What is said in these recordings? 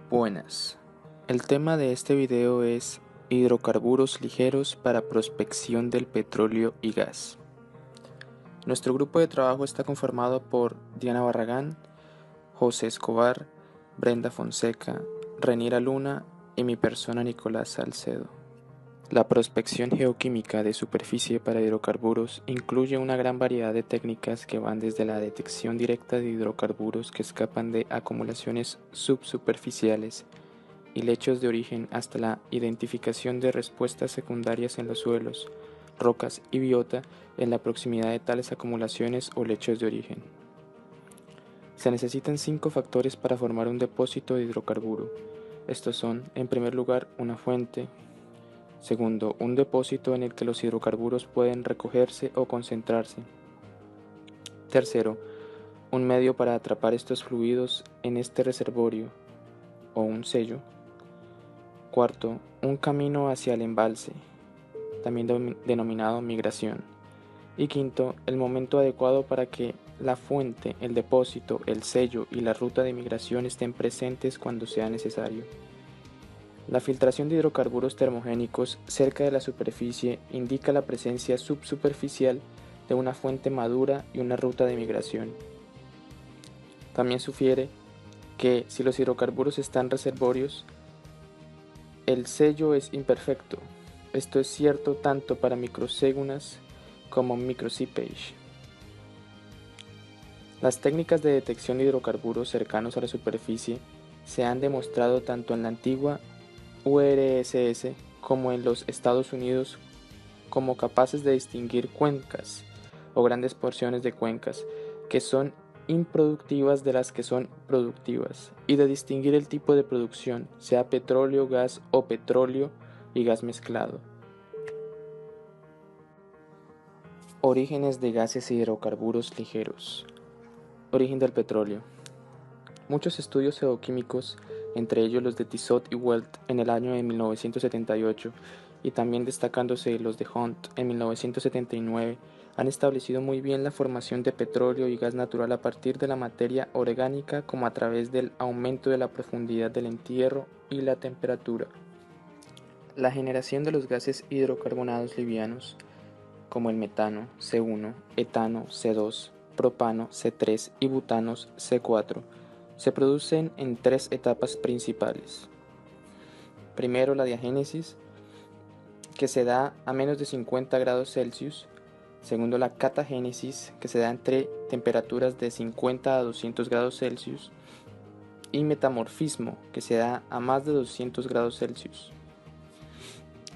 Buenas. El tema de este video es hidrocarburos ligeros para prospección del petróleo y gas. Nuestro grupo de trabajo está conformado por Diana Barragán, José Escobar, Brenda Fonseca, Renira Luna y mi persona Nicolás Salcedo. La prospección geoquímica de superficie para hidrocarburos incluye una gran variedad de técnicas que van desde la detección directa de hidrocarburos que escapan de acumulaciones subsuperficiales y lechos de origen hasta la identificación de respuestas secundarias en los suelos, rocas y biota en la proximidad de tales acumulaciones o lechos de origen. Se necesitan 5 factores para formar un depósito de hidrocarburo. Estos son, en primer lugar, una fuente. Segundo, un depósito en el que los hidrocarburos pueden recogerse o concentrarse. Tercero, un medio para atrapar estos fluidos en este reservorio, o un sello. Cuarto, un camino hacia el embalse, también denominado migración. Y quinto, el momento adecuado para que la fuente, el depósito, el sello y la ruta de migración estén presentes cuando sea necesario. La filtración de hidrocarburos termogénicos cerca de la superficie indica la presencia subsuperficial de una fuente madura y una ruta de migración. También sugiere que si los hidrocarburos están reservorios, el sello es imperfecto. Esto es cierto tanto para microségunas como microseepage. Las técnicas de detección de hidrocarburos cercanos a la superficie se han demostrado tanto en la antigua URSS como en los Estados Unidos como capaces de distinguir cuencas o grandes porciones de cuencas que son improductivas de las que son productivas y de distinguir el tipo de producción, sea petróleo, gas o petróleo y gas mezclado. Orígenes de gases e hidrocarburos ligeros. Origen del petróleo. Muchos estudios geoquímicos, entre ellos los de Tissot y Welt en el año de 1978 y también destacándose los de Hunt en 1979, han establecido muy bien la formación de petróleo y gas natural a partir de la materia orgánica como a través del aumento de la profundidad del entierro y la temperatura. La generación de los gases hidrocarbonados livianos, como el metano, C1, etano, C2, propano, C3 y butanos, C4, se producen en 3 etapas principales. Primero, la diagénesis, que se da a menos de 50 grados Celsius. Segundo, la catagénesis, que se da entre temperaturas de 50 a 200 grados Celsius. Y metamorfismo, que se da a más de 200 grados Celsius,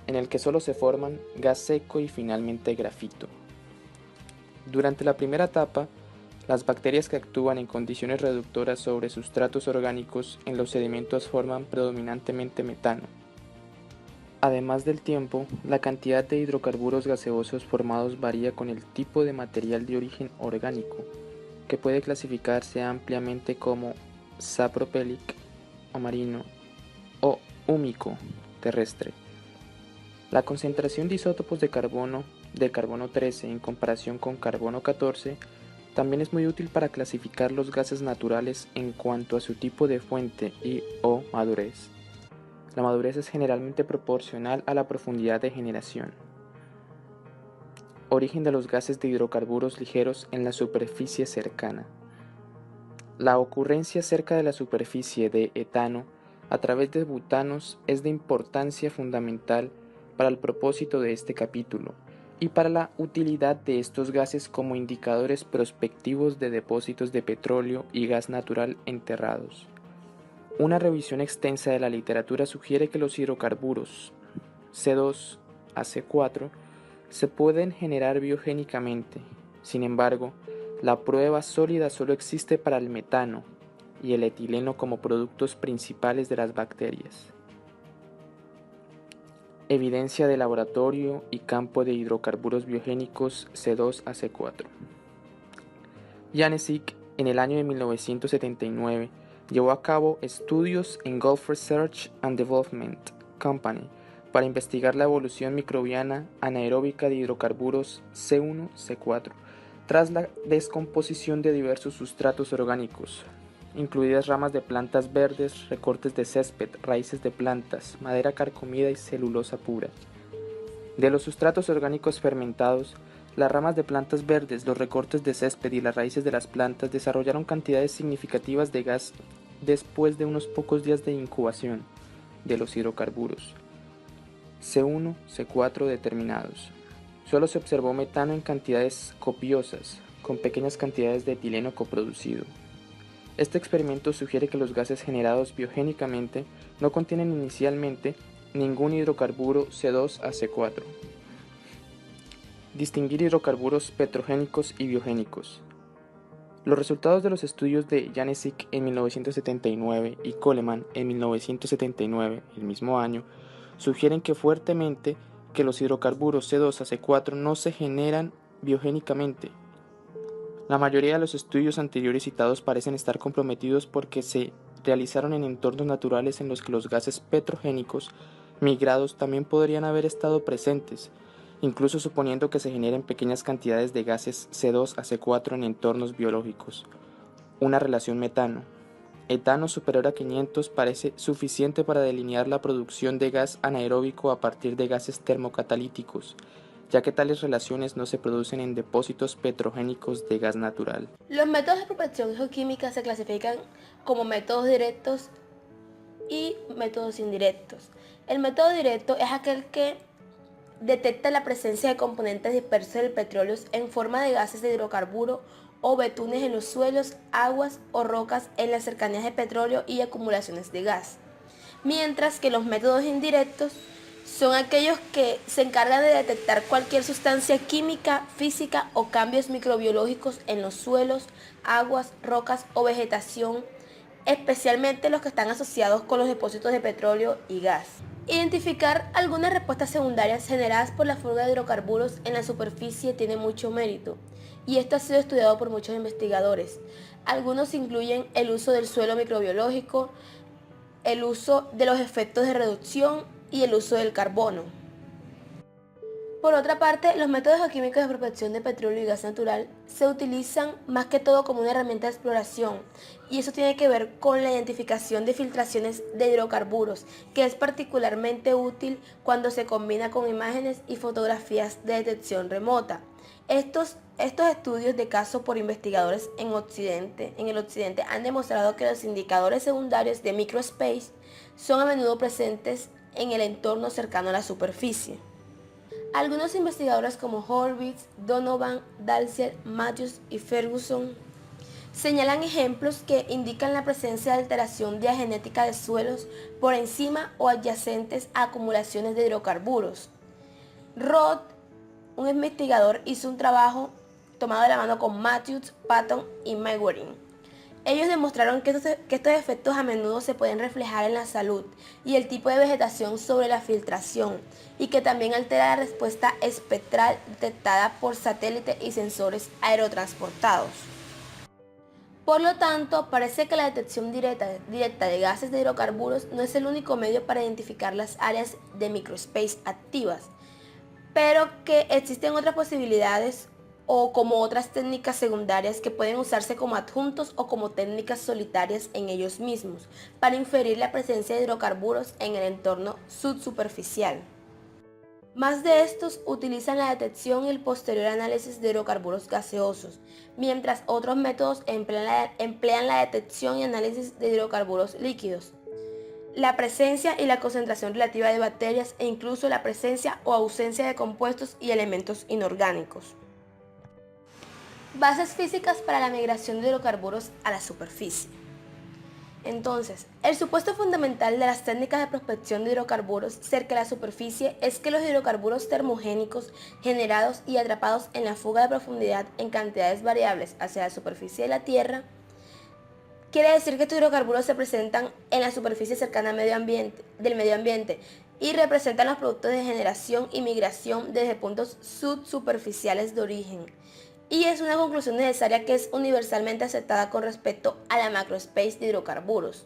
en el que solo se forman gas seco y finalmente grafito. Durante la primera etapa, las bacterias que actúan en condiciones reductoras sobre sustratos orgánicos en los sedimentos forman predominantemente metano. Además del tiempo, la cantidad de hidrocarburos gaseosos formados varía con el tipo de material de origen orgánico, que puede clasificarse ampliamente como sapropelic o marino o húmico terrestre. La concentración de isótopos de carbono, del carbono 13 en comparación con carbono 14, también es muy útil para clasificar los gases naturales en cuanto a su tipo de fuente y o madurez. La madurez es generalmente proporcional a la profundidad de generación. Origen de los gases de hidrocarburos ligeros en la superficie cercana. La ocurrencia cerca de la superficie de etano a través de butanos es de importancia fundamental para el propósito de este capítulo y para la utilidad de estos gases como indicadores prospectivos de depósitos de petróleo y gas natural enterrados. Una revisión extensa de la literatura sugiere que los hidrocarburos C2 a C4 se pueden generar biogénicamente. Sin embargo, la prueba sólida solo existe para el metano y el etileno como productos principales de las bacterias. Evidencia de laboratorio y campo de hidrocarburos biogénicos C2 a C4. Janesik, en el año de 1979, llevó a cabo estudios en Gulf Research and Development Company para investigar la evolución microbiana anaeróbica de hidrocarburos C1-C4 tras la descomposición de diversos sustratos orgánicos. incluidas ramas de plantas verdes, recortes de césped, raíces de plantas, madera carcomida y celulosa pura. De los sustratos orgánicos fermentados, las ramas de plantas verdes, los recortes de césped y las raíces de las plantas desarrollaron cantidades significativas de gas después de unos pocos días de incubación de los hidrocarburos C1, C4 determinados. Solo se observó metano en cantidades copiosas, con pequeñas cantidades de etileno coproducido. Este experimento sugiere que los gases generados biogénicamente no contienen inicialmente ningún hidrocarburo C2 a C4. Distinguir hidrocarburos petrogénicos y biogénicos. Los resultados de los estudios de Janěčík en 1979 y Coleman en 1979, el mismo año, sugieren que fuertemente que los hidrocarburos C2 a C4 no se generan biogénicamente. La mayoría de los estudios anteriores citados parecen estar comprometidos porque se realizaron en entornos naturales en los que los gases petrogénicos migrados también podrían haber estado presentes, incluso suponiendo que se generen pequeñas cantidades de gases C2 a C4 en entornos biológicos. Una relación metano-etano superior a 500 parece suficiente para delinear la producción de gas anaeróbico a partir de gases termocatalíticos, ya que tales relaciones no se producen en depósitos petrogénicos de gas natural. Los métodos de prospección geoquímica se clasifican como métodos directos y métodos indirectos. El método directo es aquel que detecta la presencia de componentes dispersos del petróleo en forma de gases de hidrocarburo o betunes en los suelos, aguas o rocas en las cercanías de petróleo y acumulaciones de gas. Mientras que los métodos indirectos son aquellos que se encargan de detectar cualquier sustancia química, física o cambios microbiológicos en los suelos, aguas, rocas o vegetación, especialmente los que están asociados con los depósitos de petróleo y gas. Identificar algunas respuestas secundarias generadas por la fuga de hidrocarburos en la superficie tiene mucho mérito, y esto ha sido estudiado por muchos investigadores. Algunos incluyen el uso del suelo microbiológico, el uso de los efectos de reducción y el uso del carbono. Por otra parte, los métodos geoquímicos de prospección de petróleo y gas natural se utilizan más que todo como una herramienta de exploración, y eso tiene que ver con la identificación de filtraciones de hidrocarburos, que es particularmente útil cuando se combina con imágenes y fotografías de detección remota. Estos estudios de caso por investigadores en el occidente han demostrado que los indicadores secundarios de microspace son a menudo presentes en el entorno cercano a la superficie. Algunos investigadores como Horvitz, Donovan, Dalziel, Matthews y Ferguson señalan ejemplos que indican la presencia de alteración diagenética de suelos por encima o adyacentes a acumulaciones de hidrocarburos. Roth, un investigador, hizo un trabajo tomado de la mano con Matthews, Patton y Mewerin. Ellos demostraron que estos efectos a menudo se pueden reflejar en la salud y el tipo de vegetación sobre la filtración, y que también altera la respuesta espectral detectada por satélite y sensores aerotransportados. Por lo tanto, parece que la detección directa de gases de hidrocarburos no es el único medio para identificar las áreas de microspace activas, pero que existen otras posibilidades o como otras técnicas secundarias que pueden usarse como adjuntos o como técnicas solitarias en ellos mismos para inferir la presencia de hidrocarburos en el entorno subsuperficial. Más de estos utilizan la detección y el posterior análisis de hidrocarburos gaseosos, mientras otros métodos emplean la detección y análisis de hidrocarburos líquidos, la presencia y la concentración relativa de bacterias e incluso la presencia o ausencia de compuestos y elementos inorgánicos. Bases físicas para la migración de hidrocarburos a la superficie. Entonces, el supuesto fundamental de las técnicas de prospección de hidrocarburos cerca de la superficie es que los hidrocarburos termogénicos generados y atrapados en la fuga de profundidad en cantidades variables hacia la superficie de la Tierra, quiere decir que estos hidrocarburos se presentan en la superficie cercana al del medio ambiente y representan los productos de generación y migración desde puntos subsuperficiales de origen. Y es una conclusión necesaria que es universalmente aceptada con respecto a la macrospace de hidrocarburos.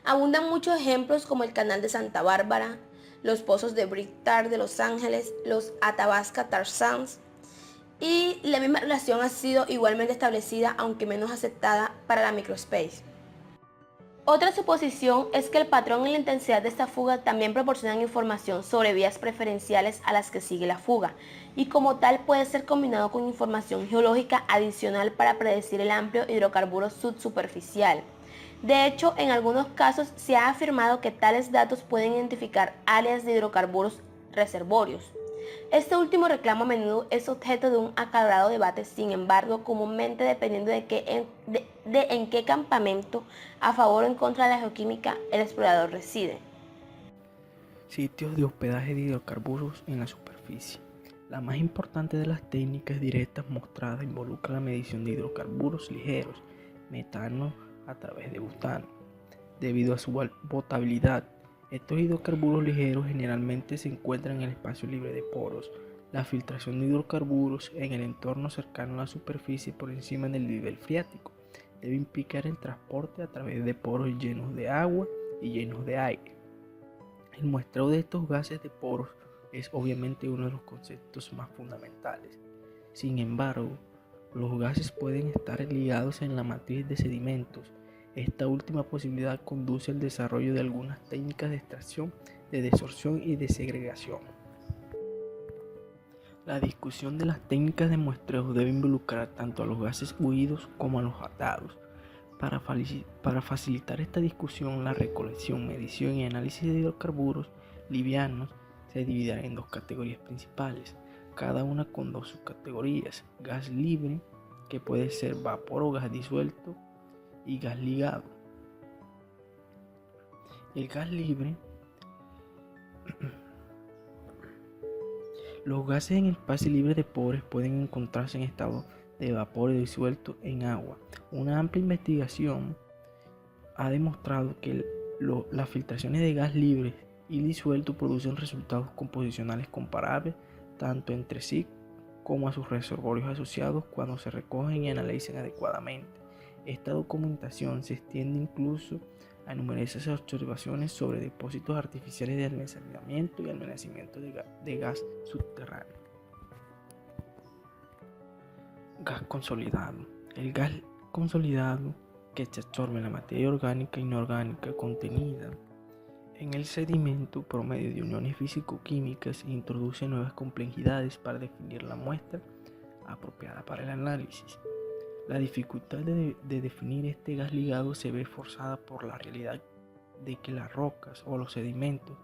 Abundan muchos ejemplos como el canal de Santa Bárbara, los pozos de Brick Tar de Los Ángeles, los Athabasca Tar Sands, y la misma relación ha sido igualmente establecida, aunque menos aceptada, para la microspace. Otra suposición es que el patrón y la intensidad de esta fuga también proporcionan información sobre vías preferenciales a las que sigue la fuga, y como tal puede ser combinado con información geológica adicional para predecir el amplio hidrocarburo subsuperficial. De hecho, en algunos casos se ha afirmado que tales datos pueden identificar áreas de hidrocarburos reservorios. Este último reclamo a menudo es objeto de un acalorado debate, sin embargo, comúnmente dependiendo de en qué campamento, a favor o en contra de la geoquímica, el explorador reside. Sitios de hospedaje de hidrocarburos en la superficie. La más importante de las técnicas directas mostradas involucra la medición de hidrocarburos ligeros, metano a través de butano. Debido a su potabilidad, estos hidrocarburos ligeros generalmente se encuentran en el espacio libre de poros. La filtración de hidrocarburos en el entorno cercano a la superficie por encima del nivel freático debe implicar el transporte a través de poros llenos de agua y llenos de aire. El muestreo de estos gases de poros es obviamente uno de los conceptos más fundamentales. Sin embargo, los gases pueden estar ligados en la matriz de sedimentos. Esta última posibilidad conduce al desarrollo de algunas técnicas de extracción, de desorción y de segregación. La discusión de las técnicas de muestreo debe involucrar tanto a los gases huidos como a los atados. Para facilitar esta discusión, la recolección, medición y análisis de hidrocarburos livianos se dividirá en dos categorías principales, cada una con dos subcategorías: gas libre, que puede ser vapor o gas disuelto, y gas ligado. El gas libre. Los gases en el espacio libre de poros pueden encontrarse en estado de vapor disuelto en agua. Una amplia investigación ha demostrado que las filtraciones de gas libre y disuelto producen resultados composicionales comparables tanto entre sí como a sus reservorios asociados cuando se recogen y analizan adecuadamente. Esta documentación se extiende incluso a numerosas observaciones sobre depósitos artificiales de almacenamiento y almacenamiento de gas subterráneo. Gas consolidado. El gas consolidado, que se absorbe la materia orgánica e inorgánica contenida en el sedimento por medio de uniones físico-químicas, introduce nuevas complejidades para definir la muestra apropiada para el análisis. La dificultad de definir este gas ligado se ve forzada por la realidad de que las rocas o los sedimentos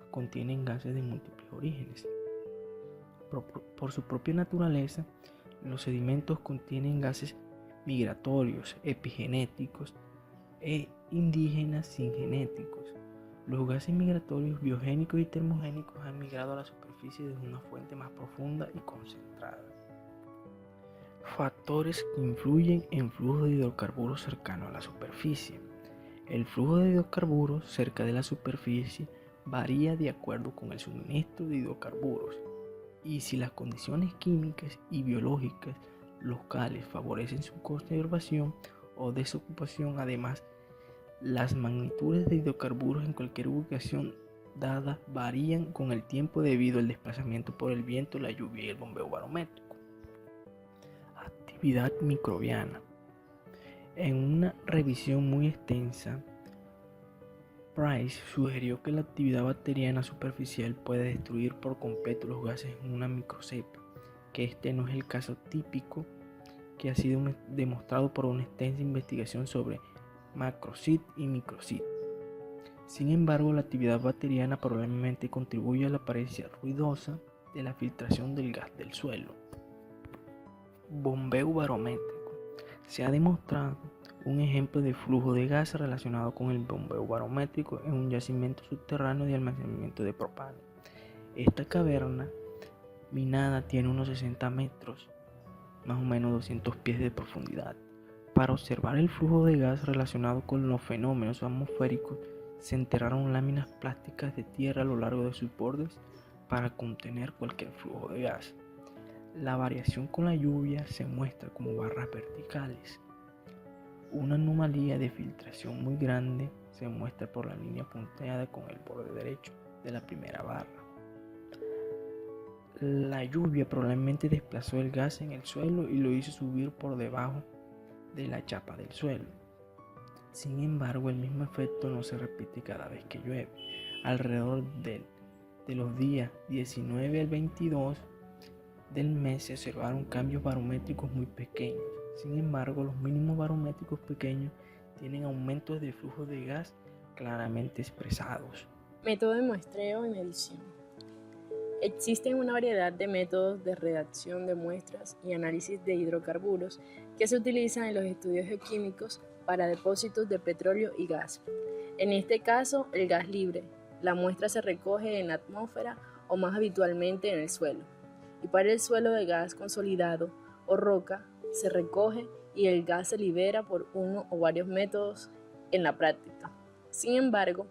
contienen gases de múltiples orígenes. Por su propia naturaleza, los sedimentos contienen gases migratorios, epigenéticos e indígenas singenéticos. Los gases migratorios biogénicos y termogénicos han migrado a la superficie desde una fuente más profunda y concentrada. Factores que influyen en flujo de hidrocarburos cercano a la superficie. El flujo de hidrocarburos cerca de la superficie varía de acuerdo con el suministro de hidrocarburos y si las condiciones químicas y biológicas locales favorecen su conservación o desocupación. Además, las magnitudes de hidrocarburos en cualquier ubicación dada varían con el tiempo debido al desplazamiento por el viento, la lluvia y el bombeo barométrico. Actividad microbiana. En una revisión muy extensa, Price sugirió que la actividad bacteriana superficial puede destruir por completo los gases en una microcepa, que este no es el caso típico que ha sido demostrado por una extensa investigación sobre macrocit y microcit. Sin embargo, la actividad bacteriana probablemente contribuye a la apariencia ruidosa de la filtración del gas del suelo. Bombeo barométrico. Se ha demostrado un ejemplo de flujo de gas relacionado con el bombeo barométrico en un yacimiento subterráneo de almacenamiento de propano. Esta caverna minada tiene unos 60 metros, más o menos 200 pies de profundidad. Para observar el flujo de gas relacionado con los fenómenos atmosféricos, se enterraron láminas plásticas de tierra a lo largo de sus bordes para contener cualquier flujo de gas. La variación con la lluvia se muestra como barras verticales. Una anomalía de filtración muy grande se muestra por la línea punteada con el borde derecho de la primera barra. La lluvia probablemente desplazó el gas en el suelo y lo hizo subir por debajo de la chapa del suelo. Sin embargo, el mismo efecto no se repite cada vez que llueve. Alrededor de los días 19 al 22 del mes se observaron cambios barométricos muy pequeños. Sin embargo, los mínimos barométricos pequeños tienen aumentos de flujo de gas claramente expresados. Método de muestreo y medición. Existen una variedad de métodos de redacción de muestras y análisis de hidrocarburos que se utilizan en los estudios geoquímicos para depósitos de petróleo y gas. En este caso, el gas libre. La muestra se recoge en la atmósfera o más habitualmente en el suelo. Y para el suelo de gas consolidado o roca, se recoge y el gas se libera por uno o varios métodos en la práctica. Sin embargo,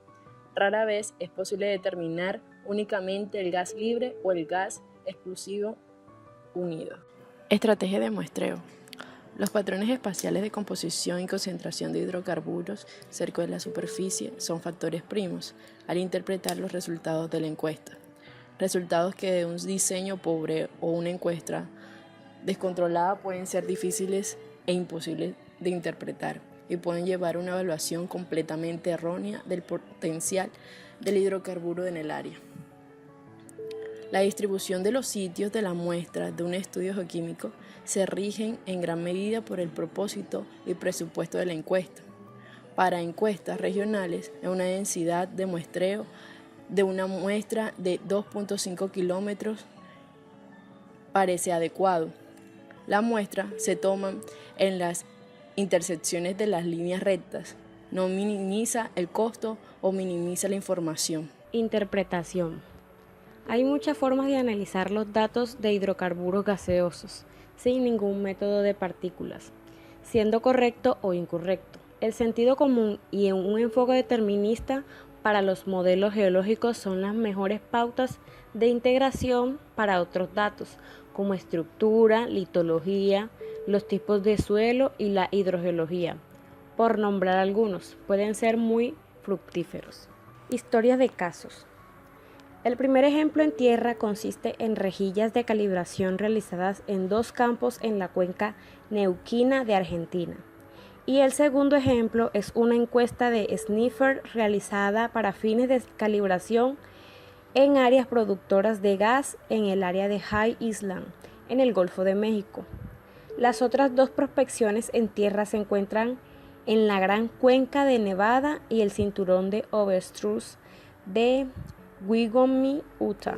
rara vez es posible determinar únicamente el gas libre o el gas exclusivo unido. Estrategia de muestreo. Los patrones espaciales de composición y concentración de hidrocarburos cerca de la superficie son factores primos al interpretar los resultados de la encuesta. Resultados que de un diseño pobre o una encuesta descontrolada pueden ser difíciles e imposibles de interpretar y pueden llevar a una evaluación completamente errónea del potencial del hidrocarburo en el área. La distribución de los sitios de la muestra de un estudio geoquímico se rigen en gran medida por el propósito y presupuesto de la encuesta. Para encuestas regionales, una densidad de muestreo de una muestra de 2.5 kilómetros parece adecuado. La muestra se toma en las intersecciones de las líneas rectas, no minimiza el costo o minimiza la información. Interpretación. Hay muchas formas de analizar los datos de hidrocarburos gaseosos, sin ningún método de partículas, siendo correcto o incorrecto. El sentido común y un enfoque determinista para los modelos geológicos son las mejores pautas de integración para otros datos, como estructura, litología, los tipos de suelo y la hidrogeología. Por nombrar algunos, pueden ser muy fructíferos. Historia de casos. El primer ejemplo en tierra consiste en rejillas de calibración realizadas en 2 campos en la cuenca neuquina de Argentina. Y el segundo ejemplo es una encuesta de sniffer realizada para fines de calibración en áreas productoras de gas en el área de High Island, en el Golfo de México. Las otras 2 prospecciones en tierra se encuentran en la Gran Cuenca de Nevada y el cinturón de Overstruz de Wyoming, Utah.